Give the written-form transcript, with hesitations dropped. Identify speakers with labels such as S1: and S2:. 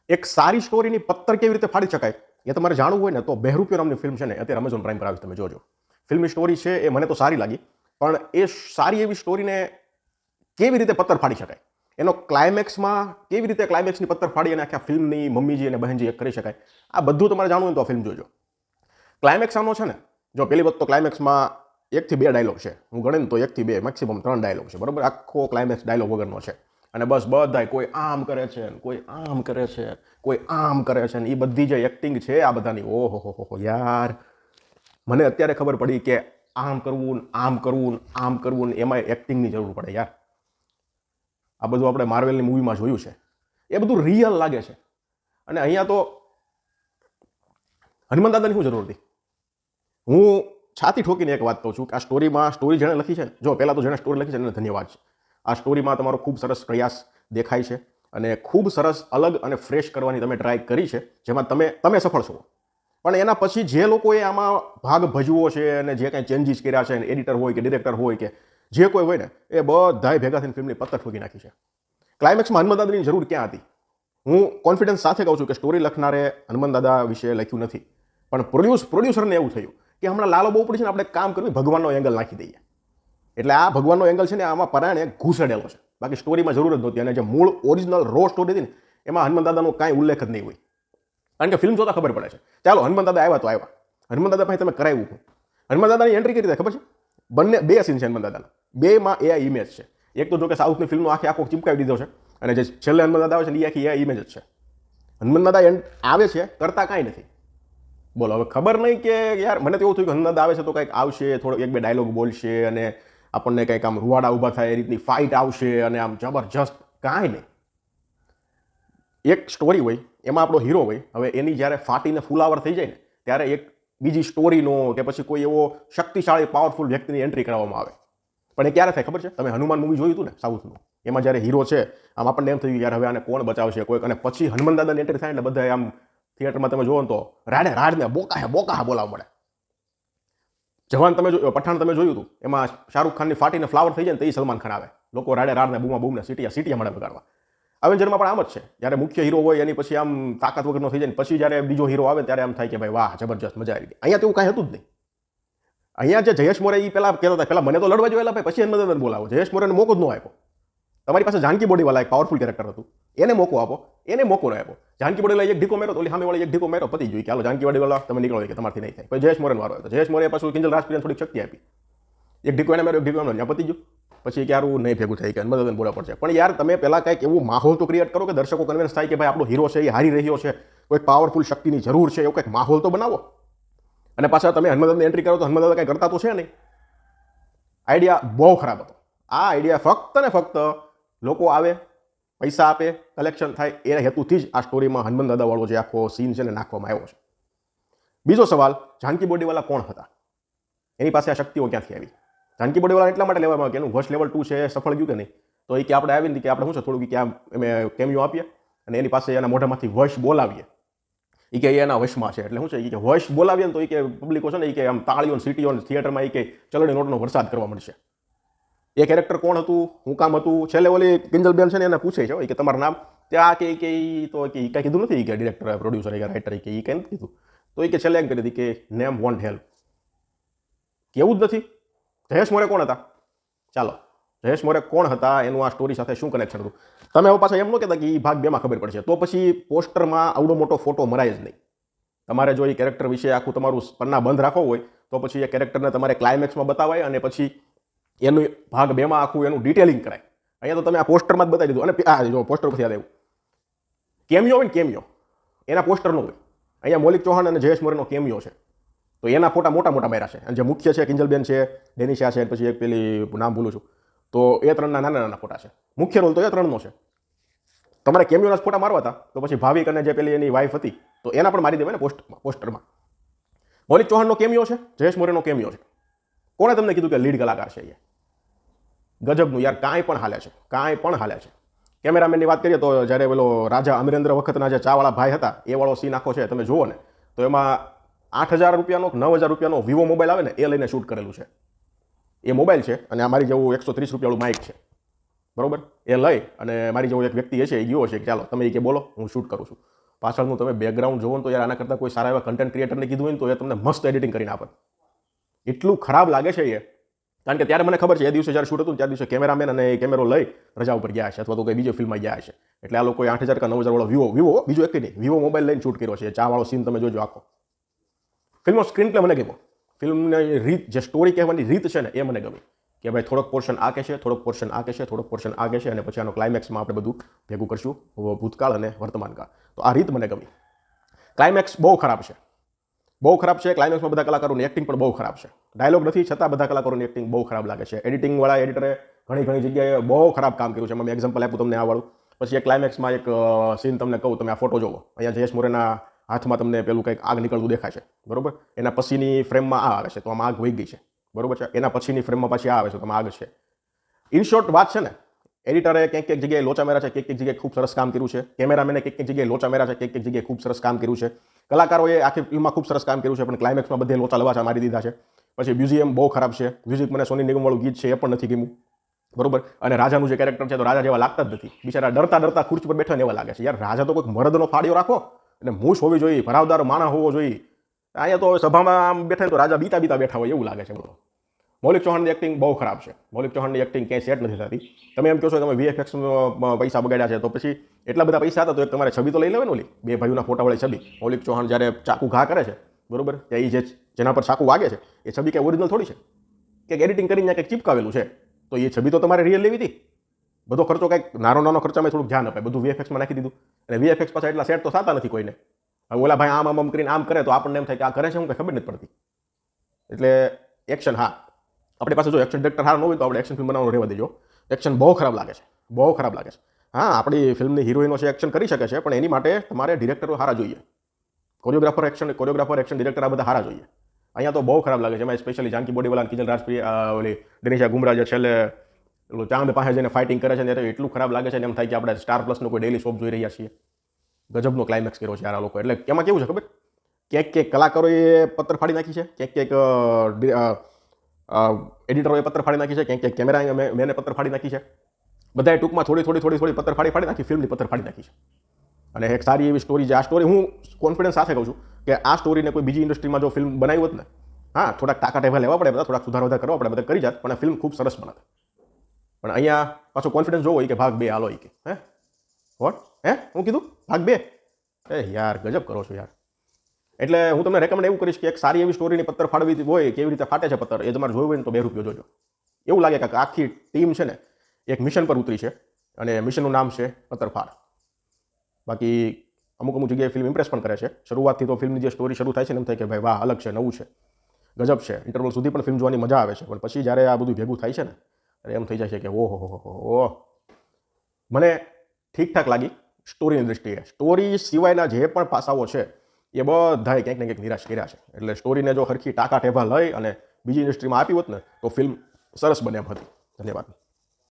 S1: એક સારી સ્ટોરીની પત્તર કેવી રીતે ફાડી શકાય એ તમારે જાણવું હોય ને તો બહેરૂપિયો નામની ફિલ્મ છે ને અત્યારે અમેઝોન પ્રાઇમ પર આવી, તમે જોજો. ફિલ્મની સ્ટોરી છે એ મને તો સારી લાગી, પણ એ સારી એવી સ્ટોરીને કેવી રીતે પત્તર ફાડી શકાય, એનો ક્લાઇમેક્સમાં કેવી રીતે ક્લાઇમેક્સની પત્તર ફાડી અને આખા ફિલ્મની મમ્મીજી અને બહેનજી એક કરી શકાય, આ બધું તમારે જાણવું હોય તો આ ફિલ્મ જોજો. ક્લાઇમેક્સ આનો છે ને, જો પહેલી વખત તો ક્લાઇમેક્સમાં 1 થી 2 ડાયલોગ છે, હું ગણે ને તો 1 થી 2 મેક્સિમમ 3 ડાયલોગ છે, બરાબર. આખો ક્લાઇમેક્સ ડાયલોગ વગરનો છે અને બસ બધાય કોઈ આમ કરે છે, કોઈ આમ કરે છે, કોઈ આમ કરે છે, ને એ બધી જે એક્ટિંગ છે આ બધાની, ઓહો હો હો યાર, મને અત્યારે ખબર પડી કે આમ કરવું, આમ કરવું, આમ કરવું, એમાં એક્ટિંગની જરૂર પડે યાર. આ બધું આપણે માર્વેલની મૂવીમાં જોયું છે, એ બધું રિયલ લાગે છે. અને અહીંયા તો હનુમાન દાદાની શું જરૂર હતી? હું છાતી ઠોકીને એક વાત કહું છું કે આ સ્ટોરી જેણે લખી છે, જો પહેલાં તો જેણે સ્ટોરી લખી છે એને ધન્યવાદ છે. આ સ્ટોરીમાં તમારો ખૂબ સરસ પ્રયાસ દેખાય છે અને ખૂબ સરસ અલગ અને ફ્રેશ કરવાની તમે ટ્રાય કરી છે, જેમાં તમે સફળ છો. પણ એના પછી જે લોકોએ આમાં ભાગ ભજવો છે અને જે કાંઈ ચેન્જીસ કર્યા છે, એડિટર હોય કે ડિરેક્ટર હોય કે જે કોઈ હોય ને, એ બધાય ભેગા થઈને ફિલ્મની પત્તર ઠોકી નાખી છે. ક્લાઇમેક્સમાં હનુમાન દાદાની જરૂર ક્યાં હતી? હું કોન્ફિડન્સ સાથે કહું છું કે સ્ટોરી લખનારે હનુમાન દાદા વિશે લખ્યું નથી, પણ પ્રોડ્યુસરને એવું થયું કે હમણાં લાલો બહુ પડી છે ને, આપણે કામ કરવું ભગવાનનો એંગલ નાખી દઈએ. એટલે આ ભગવાનનો એંગલ છે ને આમાં પરાણે ઘૂસેડેલો છે, બાકી સ્ટોરીમાં જરૂર જ નહોતી. અને જે મૂળ ઓરિજિનલ રો સ્ટોરી હતી ને એમાં હનુમાન દાદાનો કાંઈ ઉલ્લેખ જ નહીં હોય, કારણ કે ફિલ્મ જોતા ખબર પડે છે. ચાલો હનુમાન દાદા આવ્યા તો આવ્યા, હનુમાન દાદા પાસે તમે કરાવ્યું. હનુમાન દાદાની એન્ટ્રી કરી રીતે ખબર છે? બે સીન છે હનુમાન દાદાના, બેમાં એઆઈ ઇમેજ છે. એક તો જો કે સાઉથની ફિલ્મનો આખો ચીપકાવી દીધો છે, અને જે છેલ્લે હનુમાન દાદા આવે છે ને એ આખી એઆઈ ઇમેજ જ છે. હનુમાન દાદા આવે છે, કરતા કાંઈ નથી. બોલો હવે ખબર નહીં કે યાર, મને તો એવું થયું કે હનુમાન દાદા આવે છે તો કંઈક આવશે, થોડો 1-2 ડાયલોગ બોલશે અને આપણને કંઈક આમ રૂવાડા ઊભા થાય એ રીતની ફાઇટ આવશે અને આમ જબરજસ્ત, કાંઈ નહીં. એક સ્ટોરી હોય એમાં આપણો હીરો હોય, હવે એની જ્યારે ફાટીને ફુલાવર થઈ જાય ને ત્યારે એક બીજી સ્ટોરીનો કે પછી કોઈ એવો શક્તિશાળી પાવરફુલ વ્યક્તિની એન્ટ્રી કરવામાં આવે. પણ એ ક્યારે થાય ખબર છે? તમે હનુમાન મૂવી જોયું હતું ને સાઉથનું, એમાં જ્યારે હીરો છે આમ આપણને એમ થયું યાર હવે આને કોણ બચાવશે કોઈક, અને પછી હનુમાન દાદાની એન્ટ્રી થાય એટલે બધા આમ થિયેટરમાં તમે જોવો ને તો રાડને બોકા બોલાવવા મળે. જવાન તમે જોયું, પઠાણ તમે જોયું હતું, એમાં શાહરૂખ ખાનની ફાટીને ફ્લાવર થઈ જાય ને તો એ સલમાન ખાન આવે, લોકો રાડને બૂમને સીટીયા મળે બગાડવા. અવેન્જરમાં પણ આમ જ છે, જ્યારે મુખ્ય હીરો હોય એની પછી આમ તાકાત વગરનો થઈ જાય ને પછી જ્યારે બીજો હીરો આવે ત્યારે આમ થાય કે ભાઈ વાહ જબરજસ્ત, મજા આવી ગઈ. અહીંયા તો એવું કાંઈ હતું જ નહીં. અહીંયા જે જયેશ મોરે એ પહેલાં કહેતા હતા, પહેલાં મને તો લડવા જોયેલા, પછી એને મદદ બોલાવો. જયેશ મોરેને મોકો જ ન આપ્યો. તમારી પાસે જાનકી બોડીવાલા એક પાવરફુલ કેરેક્ટર હતું, એને મોકો આપો, એને મોકો ન આપ્યો. જાનકી બોડીવાલા એક ઢીકો માર્યો તો ઓલી સામેવાળી એક ઢીકો માર્યો, પતી ગયું કે હાલો જાનકી બોડીવાલા તમે નીકળો કે તમારથી નહીં થાય. પછી જયેશ મોરેનો વારો હતો, જયેશ મોરે પાછું કિંજલ રાજપ્રિયાને થોડીક શક્તિ આપી, એક ઢીકો એને માર્યો, એક ઢીકો એનો, ત્યાં પતી ગયું. પછી કે યાર નહીં ભેગું થાય કે મદદ બોલાવવા પડશે. પણ યાર તમે પહેલાં કંઈક એવું માહોલ તો ક્રિએટ કરો કે દર્શકો કન્વિન્સ થાય કે ભાઈ આપણો હીરો છે એ હારી રહ્યો છે, કોઈક પાવરફુલ શક્તિની જરૂર છે, એવું કંઈક માહોલ તો બનાવો. અને પાછા તમે હનુમાન દાદાની એન્ટ્રી કરો તો હનુમાન દાદા કંઈ કરતા તો છે નહીં. આઈડિયા બહુ ખરાબ હતો. આ આઈડિયા ફક્ત ને ફક્ત લોકો આવે, પૈસા આપે, કલેક્શન થાય એ હેતુથી જ આ સ્ટોરીમાં હનુમાન દાદાવાળો જે આખો સીન છે ને નાખવામાં આવ્યો છે. બીજો સવાલ, જાનકી બોડીવાલા કોણ હતા? એની પાસે આ શક્તિઓ ક્યાંથી આવી? જાનકી બોડીવાલા એટલા માટે લેવામાં આવે કે એનું વોચ લેવલ 2 છે, સફળ ગયું કે નહીં, તો એ કે આપણે આવીને કે આપણે શું છે થોડું કે આમ અમે કેમિયો આપીએ અને એની પાસે એના મોઢામાંથી વોઇસ બોલાવીએ. એ કે એના વશમાં છે, એટલે શું છે કે વોઇસ બોલાવીએ ને તો એ કે પબ્લિકો છે ને એ કે આમ તાળીઓ સીટીઓ થિયેટરમાં એ કે ચલણી નોટનો વરસાદ કરવા મળશે. એ કેરેક્ટર કોણ હતું, શું કામ હતું? છેલ્લે ઓલી કિંજલબેન છે ને એને પૂછે છે કે તમારું નામ, ત્યાં કે તો કે કાંઈ કીધું નથી કે ડિરેક્ટર પ્રોડ્યુસર કે રાઇટર કે એ કંઈ નથી કીધું. તો એ કે છેલ્લે એમ કરી હતી કે નેમ વોન્ટ હેલ્પ, કેવું જ નથી. જયેશ મોરે કોણ હતા? ચાલો, જયેશ મોરે કોણ હતા એનું આ સ્ટોરી સાથે શું કનેક્શન હતું? તમે હવે પાછા એમ ન કહેતા કે એ ભાગ 2માં ખબર પડશે, તો પછી પોસ્ટરમાં આવડો મોટો ફોટો મરાય જ નહીં. તમારે જો એ કેરેક્ટર વિશે આખું તમારું પન્ના બંધ રાખવો હોય તો પછી એ કેરેક્ટરને તમારે ક્લાઇમેક્સમાં બતાવાય અને પછી એનું ભાગ 2માં આખું એનું ડિટેલિંગ કરાય. અહીંયા તો તમે આ પોસ્ટરમાં જ બતાવી દીધું. અને આ જો પોસ્ટર પછી યાદ આવ્યું, કેમિયો હોય ને કેમિયો, એના પોસ્ટર ન હોય. અહીંયા મૌલિક ચૌહાણ અને જયેશ મોરેનો કેમિયો છે, તો એના ફોટા મોટા માર્યા છે. અને જે મુખ્ય છે કિંજલબેન છે, ડેનિશા છે, પછી એક પેલી નામ ભૂલું છું, તો એ 3ના નાના ફોટા છે. મુખ્ય રોલ તો એ 3નો છે. તમારે કેમિયોના ફોટા મારવા હતા તો પછી ભાવિક અને જે પેલી એની વાઈફ હતી તો એના પણ મારી દેવાય ને પોસ્ટરમાં. મૌલિક ચૌહાણનો કેમિયો છે, જયેશ મોરેનો કેમિયો છે. કોણે તમને કીધું કે લીડ કલાકાર છે? એ ગજબનું યાર, કાંઈ પણ હાલે છે. કેમેરામેનની વાત કરીએ તો જ્યારે પેલો રાજા અમરેન્દ્ર વખતના જે ચાવાળા ભાઈ હતા એ વાળો સીન આખો છે, તમે જુઓ ને તો એમાં 8,000 રૂપિયાનો 9,000 રૂપિયાનો વિવો મોબાઈલ આવે ને એ લઈને શૂટ કરેલું છે. એ મોબાઈલ છે અને આ મારી જેવું 130 રૂપિયાવાળું માઇક છે, બરોબર. એ લઈ અને મારી જેવો એક વ્યક્તિ છે એ ગયો છે કે ચાલો તમે એ કે બોલો હું શૂટ કરું છું. પાછળનું તમે બેકગ્રાઉન્ડ જોવો ને તો યાર આના કરતાં કોઈ સારા એવા કન્ટેન્ટ ક્રિએટરને કીધું હોય ને તો એ તમને મસ્ત એડિટિંગ કરીને આપે. એટલું ખરાબ લાગે છે એ, કારણ કે ત્યારે મને ખબર છે એ દિવસે જ્યારે શૂટ હતું ત્યારે દિવસે કેમેરામેન અને એ કેમેરો લઈ રજા ઉપર ગયા છે અથવા તો કોઈ બીજી ફિલ્મમાં ગયા છે. એટલે આ લોકોએ 8,000 કે 9,000 વાળો વિવો બીજું એક નહીં, વિવો મોબાઈલ લઈને શૂટ કર્યો છે. ચા વાળો સીન તમે જોજો આખો. ફિલ્મનો સ્ક્રીન પ્લે મને ગમ્યો. ફિલ્મની રીત, જે સ્ટોરી કહેવાની રીત છે ને એ મને ગમી, કે ભાઈ થોડોક પોર્શન આ કહેશે, થોડોક પોર્શન આ કહેશે, થોડોક પોર્શન આ કહેશે, અને પછી આનો ક્લાઇમેક્સમાં આપણે બધું ભેગું કરશું, ભૂતકાળ અને વર્તમાનકાળ. તો આ રીત મને ગમી. ક્લાઇમેક્સ બહુ ખરાબ છે, બહુ ખરાબ છે. ક્લાઇમેક્સમાં બધા કલાકારોની એક્ટિંગ પણ બહુ ખરાબ છે. ડાયલોગ નથી છતાં બધા કલાકારોની એક્ટિંગ બહુ ખરાબ લાગે છે. એડિટિંગવાળા એડિટરે ઘણી જગ્યાએ બહુ ખરાબ કામ કર્યું છે. એમાં મેં એક્ઝામ્પલ આપ્યું તમને આ વાળું. પછી એક ક્લાઇમેક્સમાં એક સીન તમને કહું, તમે આ ફોટો જોવો, અહીંયા જયેશ મોરેના હાથમાં તમને પેલું કંઈક આગ નીકળતું દેખાય છે, બરોબર. એના પછીની ફ્રેમમાં આ આવે છે તો આમાં આગ વહી ગઈ છે, બરોબર છે. એના પછીની ફ્રેમમાં પાછી આ આવે છે તો આમાં આગ છે. ઇન શોર્ટ વાત છે ને, એડિટરે ક્યાંક જગ્યાએ લોચા મેરા છે, ક્યાંક જગ્યાએ ખૂબ સરસ કામ કર્યું છે. કેમેરામેને ક્યાંક જગ્યાએ લોચા મેરા છે, ક્યાંક જગ્યાએ ખૂબ સરસ કામ કર્યું છે. કલાકારોએ આખી ફિલ્મમાં ખૂબ સરસ કામ કર્યું છે, પણ ક્લાઇમેક્સમાં બધે લોચા લવાચા મારી દીધા છે. પછી મ્યુઝિયમ બહુ ખરાબ છે. મ્યુઝિક મને સોની નિગમવાળું ગીત છે એ પણ નથી ગમ્યું, બરોબર. અને રાજાનું જે કેરેક્ટર છે તો રાજા જેવા લાગતા જ નથી. બિચારા ડરતા ખુરશી પર બેઠા ને એવા લાગે છે. યાર રાજા તો કોઈક મરદનો ફાળ્યો રાખો અને મૂછ હોવી જોઈએ, ભરાવદાર માણા હોવો જોઈએ. અહીંયા તો સભામાં આમ બેઠા તો રાજા બીતા બેઠા હોય એવું લાગે છે. બોલો, મૌલિક ચૌહાણની એક્ટિંગ બહુ ખરાબ છે. મૌલિક ચૌહાણની એક્ટિંગ ક્યાંય સેટ નથી થતી. તમે એમ કહો છો કે તમે VFX પૈસા બગાડ્યા છે, તો પછી એટલા બધા પૈસા હતા તો એક તમારે છબી તો લઈ લેવાની, ઓલી બે ભાઈઓના ફોટાવાળી છબી. મૌલિક ચૌહાણ જ્યારે ચાકુ ઘા કરે છે, બરોબર, કે એ જેના પર ચાકુ વાગે છે એ છબી કે ઓરિજિનલ થોડી છે, કે એડિટિંગ કરીને કંઈક ચીપકાવેલું છે. તો એ છબી તો તમારે રિયલ લેવી હતી. બધો ખર્ચો કંઈક નાનો ખર્ચામાં થોડુંક ધ્યાન અપાય, બધું VFXમાં નાખી દીધું. અને VFX પાછા એટલા સેટ તો થતા નથી કોઈને. હવે ઓલા ભાઈ આમ કરીને આમ કરે તો આપણને એમ થાય કે આ કરે છે, હું કંઈ ખબર નથી પડતી. એટલે એક્શન, હા, આપણી પાસે જો એક્શન ડિરેક્ટર સારો ન હોય તો આપણે એક્શન ફિલ્મ બનાવવાનું રહેવા દેજો. એક્શન બહુ ખરાબ લાગે છે, બહુ ખરાબ લાગે છે. હા, આપણી ફિલ્મની હિરોઈનો છે એક્શન કરી શકે છે, પણ એની માટે તમારે ડિરેક્ટરો સારા જોઈએ, કોરિયોગ્રાફર, એક્શન ડિરેક્ટર આ બધા સારા જોઈએ. અહીંયા તો બહુ ખરાબ લાગે છે. એમાં સ્પેશિયલી જાનકી બોડીવાલા, કિજલ રાજપ્રિયા, ઓલી દિનેશા ગુમરા જે છેલ્લે ચાંદ પાસે જઈને ફાઇટિંગ કરે છે ને, એટલું ખરાબ લાગે છે ને એમ થાય કે આપણે સ્ટાર પ્લસનો કોઈ ડેલી શોપ જોઈ રહ્યા છીએ. ગજબનો ક્લાઇમેક્સ કર્યો છે યાર આ લોકો. એટલે એમાં કેવું છે ખબર, ક્યાંક કલાકારોએ પત્તર ફાડી નાખી છે, ક્યાંક એડિટરોએ પત્તર ફાડી નાખી છે, ક્યાંક કેમેરા મેને પત્તર ફાડી નાખી છે. બધાએ ટૂંકમાં થોડી પત્તર ફાડી નાખી, ફિલ્મની પત્તર ફાડી નાખી છે. અને એક સારી એવી સ્ટોરી છે આ સ્ટોરી. હું કોન્ફિડન્સ સાથે કહું છું કે આ સ્ટોરીને કોઈ બીજી ઇન્ડસ્ટ્રીમાં જો ફિલ્મ બનાવી હોત ને, હા, થોડાક ટાંકા ટેવા લેવા પડે, બધા થોડાક સુધારા કરવા પડે, બધા કરી જાત, પણ ફિલ્મ ખૂબ સરસ બનાત. પણ અહીંયા પાછો કોન્ફિડન્સ જોવો કે ભાગ 2 હાલો કે હું કીધું ભાગ 2. યાર ગજબ કરો છો યાર. એટલે હું તમને રેકમેન્ડ એવું કરીશ કે એક સારી એવી સ્ટોરીની પત્તર ફાડવી હોય, કેવી રીતે ફાટે છે પત્તર, એ તમારે જોયું હોય ને તો 2 રૂપિયા જોજો. એવું લાગે કે આખી ટીમ છે ને એક મિશન પર ઉતરી છે અને મિશનનું નામ છે પત્તરફાડ. બાકી અમુક જગ્યાએ ફિલ્મ ઇમ્પ્રેસ પણ કરે છે. શરૂઆતથી તો ફિલ્મની જે સ્ટોરી શરૂ થાય છે ને એમ થાય કે ભાઈ વાહ, અલગ છે, નવું છે, ગજબ છે. ઇન્ટરવલ સુધી પણ ફિલ્મ જોવાની મજા આવે છે. પણ પછી જ્યારે આ બધું ભેગું થાય છે ને એમ થઈ જાય છે કે ઓહો. મને ઠીકઠાક લાગી સ્ટોરીની દૃષ્ટિએ. સ્ટોરી સિવાયના જે પણ પાસાઓ છે એ બધાએ ક્યાંક ને ક્યાંક નિરાશ કર્યા છે. એટલે સ્ટોરીને જો સરખી ટાંકા ટેભા લઈ અને બીજી ઇન્ડસ્ટ્રીમાં આપી હોત ને તો ફિલ્મ સરસ બને એમ હતી. ધન્યવાદ.